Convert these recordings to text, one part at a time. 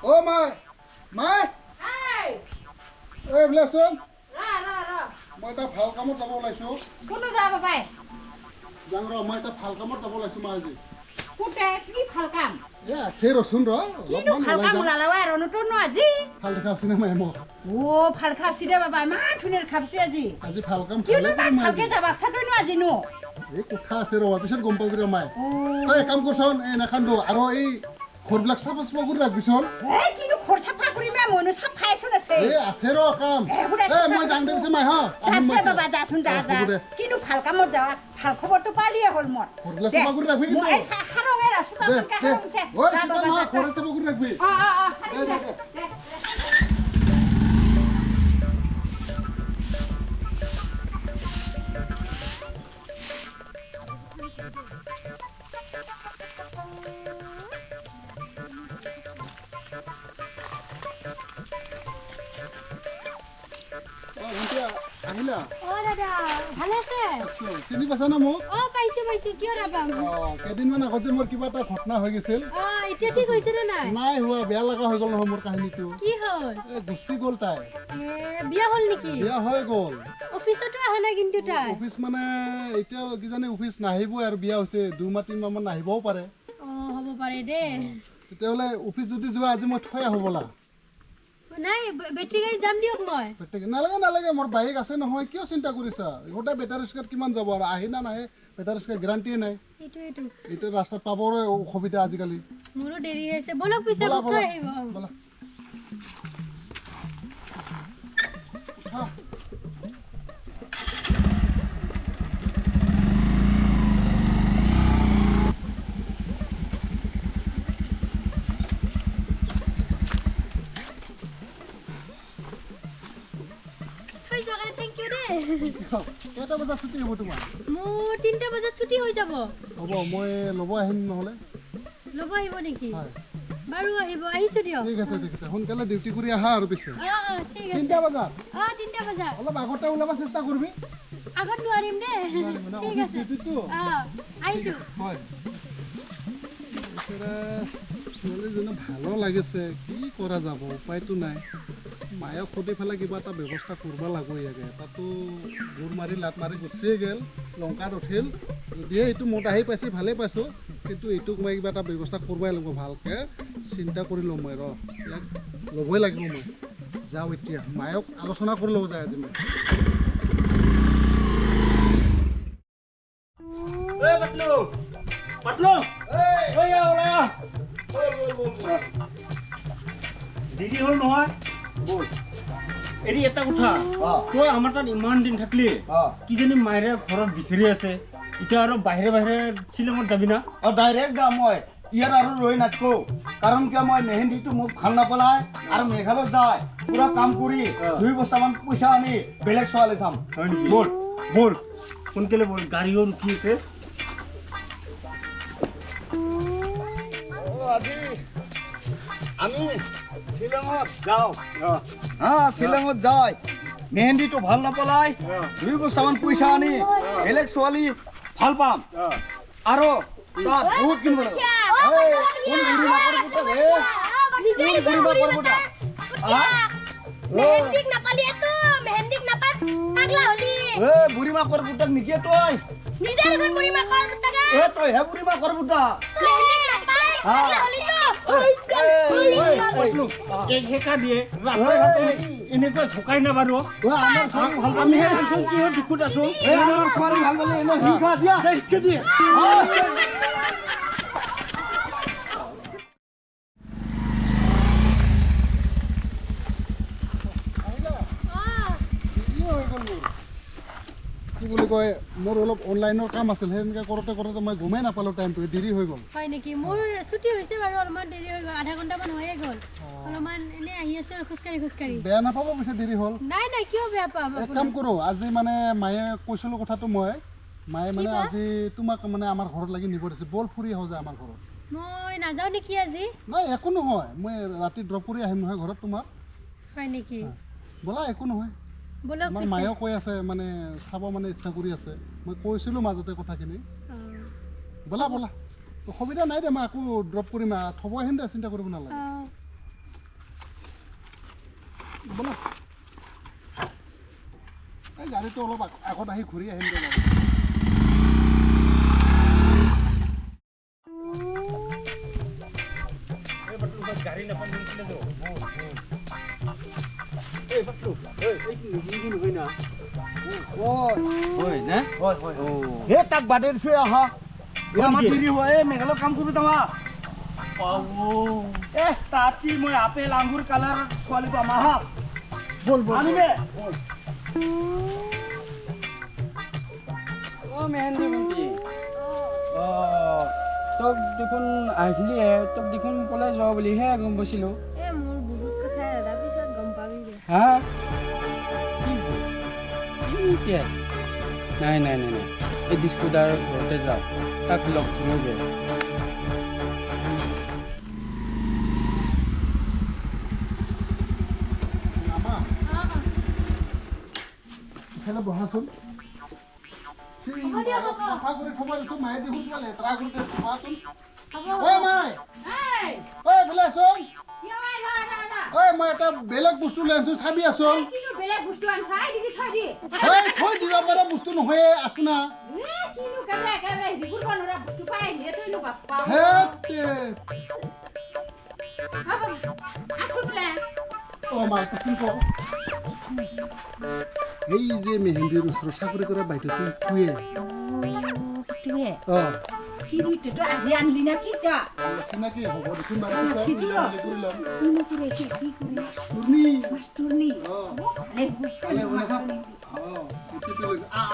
Oh my, my. Hey. Hey, blessing. Ra. মই এটা ভাল কামত যাব ওলাইছো। কোনে যাব পাই? জাংৰ মই এটা ভাল কামত যাব ওলাইছো মা আজি। কোটে কি ভাল কাম? এ আছে ৰচোন ৰ। কিনো ভাল কাম ওলালাৱা ৰনটো ন আজি? ভাল দেখাছি না মই মোক। ও ভাল খাবছি দে বাবা ইমান ধুনীয়াৰ খাবছি আজি। আজি ভাল কাম কিনো ভালে কৰিম ভালকে যাবাকছা তই ন আজি নো? এই কোঠা আছে ৰ পিছত গম পাবি ৰ মাই। তই কাম কৰছন এই নাখান্দো আৰু এই ঘৰবিলাক চাফা চাফা কৰি ৰাখবিচোন। এ কিনো ঘৰ চাফা কৰিমে মইনো চাফাইছোন আছে। এ আছে ৰ কাম। এ মই যাং দেছে মাই হা। যাছে বাবা যাচোন যা। কিনো ভাল কামত যাৱা ভাল খবৰটো পালিয়ে হ'ল মোৰ। ঘৰবিলাক চাফা কৰি ৰাখবি কিন্তু। মই সাৰঙে ৰাসুটা কাকে হাৰংছে। যা বাবা যা। ঘৰ চাফা কৰি ৰাখবি। আহিলা ও দাদা ভালে আছে চিনি পাইছা না মোক ও পাইছো কিয় নাপাম কেইদিনমান আগত যে মোৰ কিবা এটা ঘটনা হৈ গৈছিল এতিয়া ঠিক হৈছে নে নাই নাই হোৱা বেয়া লগা হৈ গ'ল নহয় মোৰ কাহিনীটো কি হ'ল গুচি গ'ল তাই বিয়া হ'ল নেকি বিয়া হৈ গ'ল অফিসতো আহা নাই কিন্তু তাই অফিস মানে এতিয়া কিজানি অফিস নাহিবই আৰু বিয়া হৈছে 2-3 মাহ মান নাহিবও পাৰে হ'ব পাৰে দে তেতিয়াহ'লে অফিস যদি যোৱা আজি মই থৈ আহো বলা নাই বেটাৰী গাড়ী যাম দিয়ক মই নালাগে মোৰ বাইক আছে নহয় কিয় চিন্তা কৰিছা গোটেই বেটাৰী ৰিক্সাত কিমান যাব আৰু আহি না নাহে বেটাৰী ৰিক্সা গ্যাৰাণ্টিয়ে নাই এইটো ৰাস্তাত পাবৰে অসুবিধা আজিকালি মোৰো দেৰি হৈছে বলক পিছে থৈ আহিব বলা কেইটা বজাত ছুটি হ'ব তোমাৰ মোৰ 3টা বজাত ছুটি হৈ যাব হ'ব মই ল'ব আহিম নহ'লে ল'ব আহিব নেকি বাৰু আহিছো দিয়ক ঠিক আছে সোনকালে ডিউটি কৰি আহা আৰু পিছে ঠিক আছে 3টা বজাত 3টা বজাত অলপ আগতে ওলাব চেষ্টা কৰিবি আগত নোৱাৰিম দে ঠিক আছে আহিছো হয় ছোৱালীজনী ভালো লাগিছে কি কৰা যাব উপায়তো নাই মায়ক সুধি পেলাই কিবা এটা ব্যৱস্থা কৰিব লাগিব ইয়াকে তাতো গোৰ মাৰি লাট মাৰি গুচিয়ে গ'ল লংকাত উঠিল যদিহে এইটো মোত আহি পাইছে ভালেই পাইছোঁ কিন্তু এইটোক মই কিবা এটা ব্যৱস্থা কৰিবই লাগিব ভালকৈ চিন্তা কৰি ল'ম মই ইয়াক ল'বই লাগিব মই যাওঁ এতিয়া মায়ক আলোচনা কৰি ল'ব যায় আজি মই দিদি হ'ল নহয় এৰি এটা কথা তই আমাৰ তাত ইমান দিন থাকলি কিজানি মায়েৰে ঘৰত বিচাৰি আছে এতিয়া আৰু বাহিৰে শ্বিলঙত যাবি না ডাইৰেক্ট যাম মই ইয়াত আৰু ৰৈ নাথাকো কাৰণ কিয় মই মেহেন্দিটো মোক ভাল নাপালাই আৰু মেঘালয়ত যায় পুৰা কাম কৰি 2 বছৰমান পইচা আনি বেলেগ ছোৱালী চাম হয় নেকি বল সোনকালে বল গাড়ীও ৰখি আছে আজি আমি শ্বিলঙত যাওঁ শ্বিলঙত যায় মেহেন্দিটো ভাল নাপালাই 2 বছৰমান পইচা আনি বেলেগ ছোৱালী ভাল পাম আৰু তাত বহুত কিনিব লাগিব বুঢ়ী মাকৰ পুতাক নেকি তই তইহে বুঢ়ী মাকৰ পুতা এনেকুৱা ঢুকাই নাবাৰো আমিহে কিহৰ দুখত আছো আমাৰ ছোৱালী ভাল পালে এনে হিংসা দিয়া কি বুলি কয় মোৰ অলপ অনলাইনৰ কাম আছিল সেনেকৈ কৰোঁতে মই গমেই নাপালোঁ টাইমটো দেৰি হৈ গ'ল হয় নেকি মোৰ ছুটি হৈছে বাৰু অলপমান দেৰি হৈ গ'ল আধা ঘণ্টামান হৈয়ে গ'ল অলপমান এনে আহি আছো খোজকাঢ়ি বেয়া নাপাব পিছে দেৰি হ'ল নাই কিয় বেয়া পাম এক কাম কৰোঁ আজি মানে মায়ে কৈছিলোঁ কথাটো মায়ে মানে আজি তোমাক মানে আমাৰ ঘৰত লাগি নিব দিছে বল ফুৰি আহোঁ যে আমাৰ ঘৰত মই নাযাওঁ নেকি আজি নাই একো নহয় মই ৰাতি ড্ৰপ কৰি আহিম নহয় ঘৰত তোমাৰ হয় নেকি ব'লা একো নহয় বলক আমাৰ মায়েও কৈ আছে মানে চাব মানে ইচ্ছা কৰি আছে মই কৈছিলোঁ মাজতে কথাখিনি ব'লা অসুবিধা নাই দে মই আকৌ ড্ৰপ কৰিম থ'ব আহিম দে চিন্তা কৰিব নালাগে ব'লা এই গাড়ীটো অলপ আগত আহি ঘূৰি আহিম দে বাৰু। গাড়ী নাপাম বুলিছিলে তো এই বাটলো এই নিজিন হয় না হয় না হয় হয় ও হে তাক বাদে দিছো আহা এ আমার দেরি হয় মেঘালয় কাম করবি তোমা পাবো এ তাতি মই আপেল আঙ্গুর কালার ছোৱালী পাম আহা বল বল আনিবে ও মেহেন্দি ভণ্টি তোক দেখোন আহিলিহে তোক দেখোন পলাই যোৱা বুলিহে গম পাইছিলোঁ এ মোৰ বহুত কথা দাদা পিছত গম পাবি দে হা কি নাই নাই নাই নাই এই ডিস্কুদাৰ ঘৰতে যাওঁ তাক লগ ধৰোগে আমা এখানে বহাচোন চাফা কৰি থব দিছো মায়ে দেখোন কিবা লেতেৰা কৰি থবাচোন ঐ মাই ঐ বোলে আছোন ঐ মই এটা বেলেগ বস্তু লৈ আনিছো চাবি আছোন কিনো বেলেগ বস্তু আনছা এদিকে থৈ দি থৈ দিব পৰা বস্তু নহয় আছো না কিনো কেমেৰা ৰিগুৰ বনোৱা বস্তু পাই আহিলে তই নো বাপ্পা হেতে আছো বোলে ও মাই কচোন ক এই যে মেহেন্দিৰ ওচৰত চাকৰি কৰা বাইদেউটো কুৱে তুই অ কি রুইতে তো আজি আনলি না কি তা চিনাকি হ'ব দেচোন বাৰু চিটিলো কৰি ল'ম কিনো কৰে কি কৰে তুৰ্নি মাস্তুৰনি অ লে বুঝছে ভালে বনাইছা মাস্তুৰনি এইটো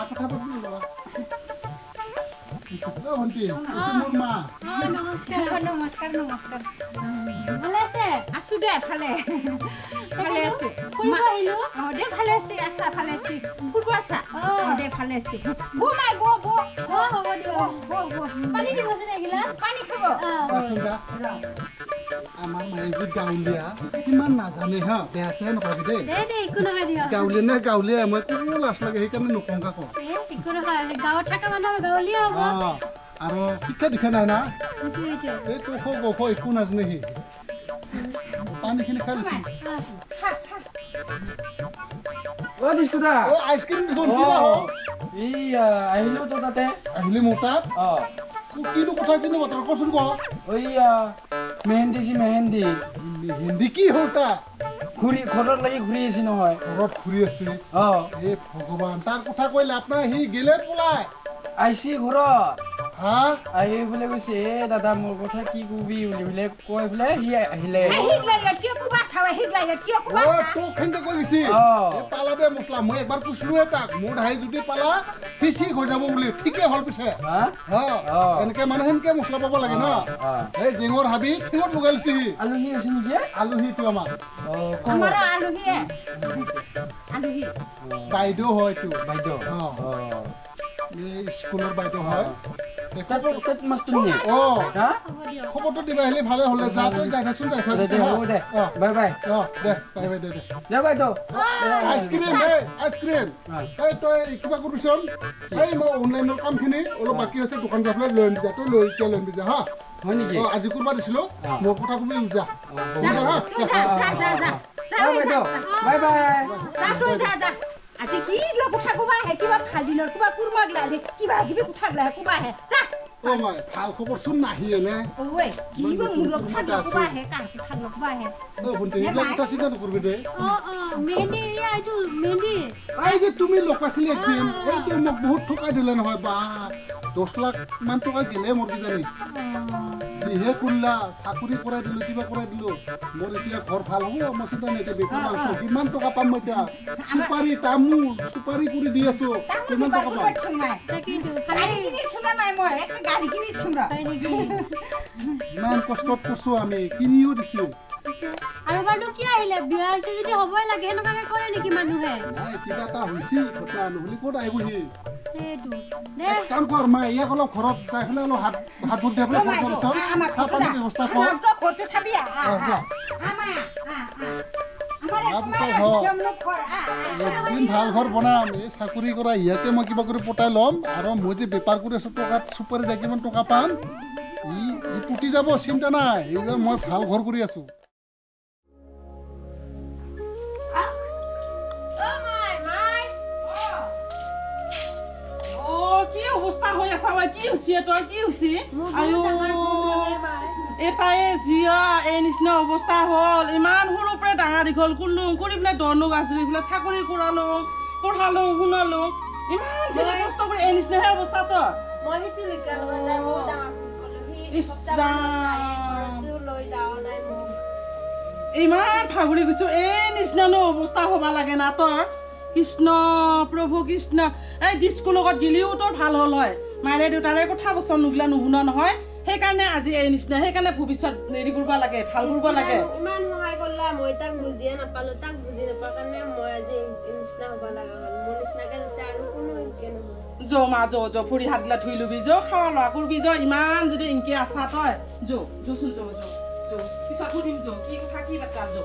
কথা পাতিলো বাবা ভণ্টি মোৰ মা নমস্কাৰ নমস্কাৰ নমস্কাৰ ভালে আছে আছো দে ভালে ভালে আছো ফুৰিব আহিলো অ দে ভালে আছি আছা ভালে আছি ফুৰব আছা অ। দে ভালে আছি বো মাই বো বো অ হ'ব দিয়ক বো বো পানী দিবচোন এগিলাচ পানী খাব ৰাচোনদা আমাৰ মায়ে যে গাঁৱলীয়া কিমান নাজানে হা বেয়া চেয়া নকবি দেই দে একো নহয় দিয়ক গাঁৱলীয়া নে গাঁৱলীয়া মই কোনো লাজ লাগে সেইকাৰণে নকংকা কওঁ একো নহয় গাঁৱত থকা মানুহৰ গাঁৱলীয়া হ'ব আৰু শিক্ষা দীক্ষা নাই না এইটোৱে এই কোখ গোখ একো নাজানে সি পানীখিনি খাই লৈছোঁ খা খা অ ডিস্কুদা অ আইচক্ৰীম দেখোন কিবা হওক এই আহিলোঁ তো তাতে আহিলি মোৰ তাত অ কিনো কথা কিনো বতৰ কচোন ক ওই মেহেন্দি যি মেহেন্দি হিন্দী কি হ'ল তাত ঘৰত লাগি ঘূৰি আহিছে নহয় ঘৰত ঘূৰি আছে অ এই ভগৱান তাৰ কথা কৈ লাভ নাই সি গেলে পলাই আহিছে ঘৰত হা আহি বোলে কৈছে এ দাদা মোৰ কথা কি কবি বুলি বোলে কৈ বোলে সি আহিলে হিগলাইত কিয় কুবা চাও হিগলাইত কিয় কুবা ও তোক খেংকে কৈ গৈছি এই পালা দে মছলা মই একবাৰ কৈছিলোৱে তাক মোৰ ধাই যদি পালা সি ঠিক হৈ যাব বুলি ঠিকে হ'ল পিছে হা হা এনেকে মানে সেনকে মছলা পাব লাগে ন এই জেঙৰ হাবি ঠিঙত লগাই লৈছি আলহী আছে নেকি আলহীটো আমাৰ অ আমাৰ আলহী আলহী বাইদেউ হয় এইটো বাইদেউ অ অ এই স্কুলৰ বাইদেউ হয় তাত মাছটো নিয়ে অ হা হ'ব দিয়ক খবৰটো দিবা আহিলে ভালে হ'লে যা তই যাই থাকচোন যাই থাক দে দে হ'ব দে বাই বাই অ দে বাই বাই দে দে দে বাইদেউ আইচক্ৰীম আইচক্ৰীম এই তই কিবা কৰিবিচোন এই মই অনলাইনৰ কামখিনি অলপ বাকী আছে দোকান যাই পেলাই লৈ আনিবি যা তই লৈ এতিয়া লৈ আনিবি যা হা হয় নেকি অ আজি কৰিব দিছিলোঁ মোৰ কথা কবি যা যা যা যা যা বাইদেউ বাই বাই যা তই যা যা আজি কি লোক কথা কুবা হে কিবা ফালিনৰ কিবা কুৰমা গলালে কিবা কিবি কথা গলা কুবা হে যা অ মই ভাল খবৰচোন নাহিয়ে নে ওই কিবা মুৰ কথা কুবা হে কাৰ কথা কুবা হে অ ভণ্টি এইবিলাক কথা চিন্তা নকৰিবি দে মেহেন্দি এইটো মেহেন্দি এই যে তুমি লগ পাইছিলি একদিন এইটো মোক বহুত ঠকাই দিলে নহয় বা 10 লাখ মান টকা গেলে মোৰ কিজানি যিহে কৰিলা চাকৰি কৰাই দিলোঁ কিবা কৰাই দিলোঁ মোৰ এতিয়া ঘৰ ভাল হ'ব মই চিন্তা নাই এতিয়া বেপাৰ মাংস কিমান টকা পাম মই এতিয়া চুপাৰী তামোল চুপাৰী কৰি দি আছোঁ কিমান টকা পাম তাকেইতো গাড়ী ভালেই কিনি ছুমা মাই মই একটা গাড়ী কিনি ছুমৰা হয় নেকি ইমান কষ্টত কৰিছোঁ আমি কিনিও দিছোঁ পিছে আৰু বাৰু কি আহিলে বিয়া হৈছে যদি হ'বই লাগে সেনেকুৱাকে কৰে নেকি মানুহে নাই কিবা এটা হৈছে ঘটনা নহ'লে ক'ত আহিবহি সেইটো দে এক কাম কৰ মা ইয়াক অলপ ঘৰত যাই পেলাই অলপ হাত ভৰি দি পেলাই ফোন কৰিছ চাহ পানী ব্যৱস্থা কৰ তো কৰতে ছাবি আ যা। আমা আমাৰ লাভ তো হয়। একদিন ভাল ঘৰ বনাম এই চাকৰি কৰা ইয়াকে মই কিবা কৰি পতাই ল'ম আৰু মই যে বেপাৰ কৰি আছোঁ টকাত চুপাৰী যাই কিমান টকা পাম ই পুতি যাব চিন্তা নাই এইবাৰ মই ভাল ঘৰ কৰি আছোঁ কি অৱস্থা হৈ আছে ঐ কি হৈছে তোৰ কি হৈছে আয়ো এটাই জীয়া এই নিচিনা অৱস্থা হ'ল ইমান সৰুৰ পৰা ডাঙৰ দীঘল কৰিলোঁ কৰি পেলাই ধৰণো আছিলোঁ এইফালে চাকৰি কৰালোঁ পঢ়ালোঁ শুনালোঁ ইমান খিনি কষ্ট কৰি এই নিচিনাহে অৱস্থা তোৰ মই সেইটো লিখা লৈ যাই বহুত ডাঙৰ ভুল কৰিলোঁ সি ইছ ৰাম। লৈ যাওঁ নাই মোক ইমান ভাগৰি গৈছোঁ এই নিচিনানো অৱস্থা হ'ব লাগে না তোৰ কৃষ্ণ প্ৰভু কৃষ্ণ এই ডিস্কুৰ লগত গিলিও তোৰ ভাল হ'ল হয় মায়েৰে দেউতাৰে কথা বচন নুগিলা নুশুনা নহয় সেইকাৰণে আজি এই নিচিনা সেইকাৰণে ভৱিষ্যত হেৰি কৰিব লাগে ভাল কৰিব লাগে ইমান সহায় কৰিলা মই তাক বুজিয়ে নাপালোঁ তাক বুজি নাপাওঁ কাৰণে মই আজি নিচিনা হ'ব লগা হ'ল মোৰ নিচিনাকৈ যাতে আৰু কোনো ইনকে নহয় যৌ মা যৌ ভৰি হাত গিলা ধুই লবি যৌ খাৱা লোৱা কৰিবি যৌ ইমান যদি ইনকে আছা তই যৌ যৌচোন যৌ পিছত সুধিম যৌ কি কথা কি বাৰ্তা যৌ